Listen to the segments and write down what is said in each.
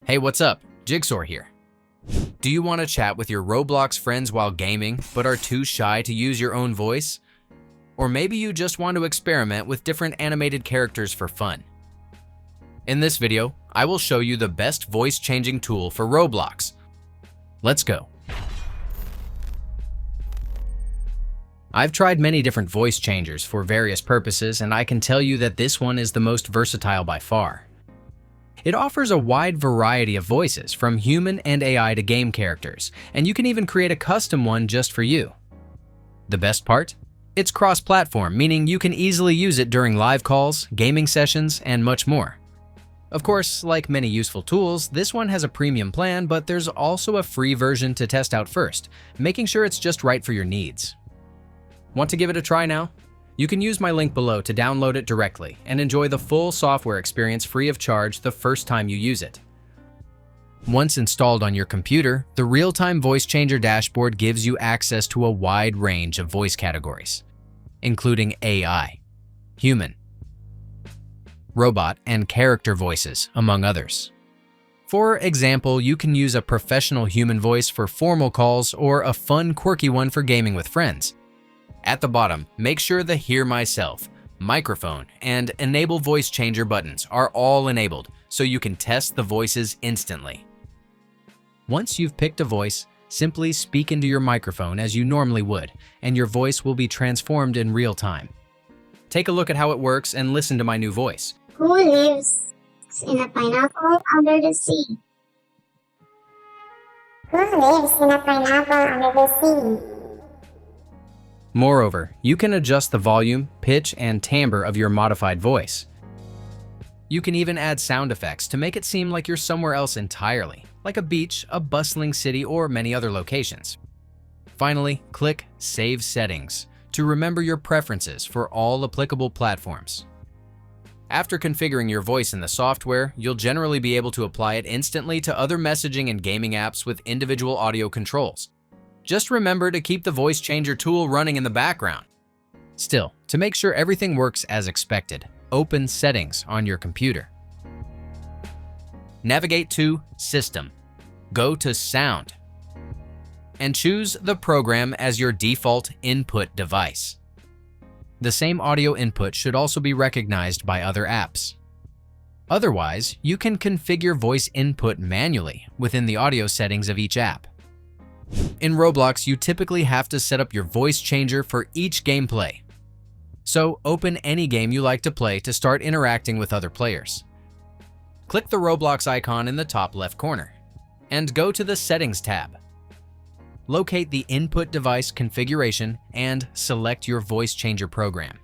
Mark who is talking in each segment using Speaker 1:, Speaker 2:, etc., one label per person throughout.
Speaker 1: Hey, what's up? Jigxor here. Do you want to chat with your Roblox friends while gaming, but are too shy to use your own voice? Or maybe you just want to experiment with different animated characters for fun. In this video, I will show you the best voice changing tool for Roblox. Let's go. I've tried many different voice changers for various purposes, and I can tell you that this one is the most versatile by far. It offers a wide variety of voices, from human and AI to game characters, and you can even create a custom one just for you. The best part? It's cross-platform, meaning you can easily use it during live calls, gaming sessions, and much more. Of course, like many useful tools, this one has a premium plan, but there's also a free version to test out first, making sure it's just right for your needs. Want to give it a try now? You can use my link below to download it directly and enjoy the full software experience free of charge the first time you use it. Once installed on your computer, the real-time voice changer dashboard gives you access to a wide range of voice categories, including AI, human, robot, and character voices, among others. For example, you can use a professional human voice for formal calls or a fun, quirky one for gaming with friends. At the bottom, make sure the Hear Myself, microphone, and Enable Voice Changer buttons are all enabled so you can test the voices instantly. Once you've picked a voice, simply speak into your microphone as you normally would, and your voice will be transformed in real time. Take a look at how it works and listen to my new voice.
Speaker 2: Who lives in a pineapple under the sea?
Speaker 3: Who lives in a pineapple under the sea?
Speaker 1: Moreover, you can adjust the volume, pitch, and timbre of your modified voice. You can even add sound effects to make it seem like you're somewhere else entirely, like a beach, a bustling city, or many other locations. Finally, click Save Settings to remember your preferences for all applicable platforms. After configuring your voice in the software, you'll generally be able to apply it instantly to other messaging and gaming apps with individual audio controls. Just remember to keep the voice changer tool running in the background. Still, to make sure everything works as expected, open Settings on your computer. Navigate to System, go to Sound, and choose the program as your default input device. The same audio input should also be recognized by other apps. Otherwise, you can configure voice input manually within the audio settings of each app. In Roblox, you typically have to set up your voice changer for each gameplay. So open any game you like to play to start interacting with other players. Click the Roblox icon in the top left corner and go to the Settings tab. Locate the Input Device Configuration and select your voice changer program.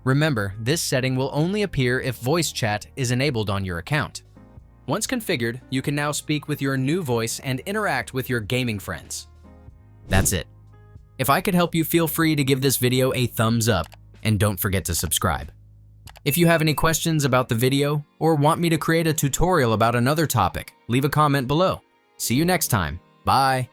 Speaker 1: Remember, this setting will only appear if voice chat is enabled on your account. Once configured, you can now speak with your new voice and interact with your gaming friends. That's it. If I could help you, feel free to give this video a thumbs up and don't forget to subscribe. If you have any questions about the video or want me to create a tutorial about another topic, leave a comment below. See you next time. Bye.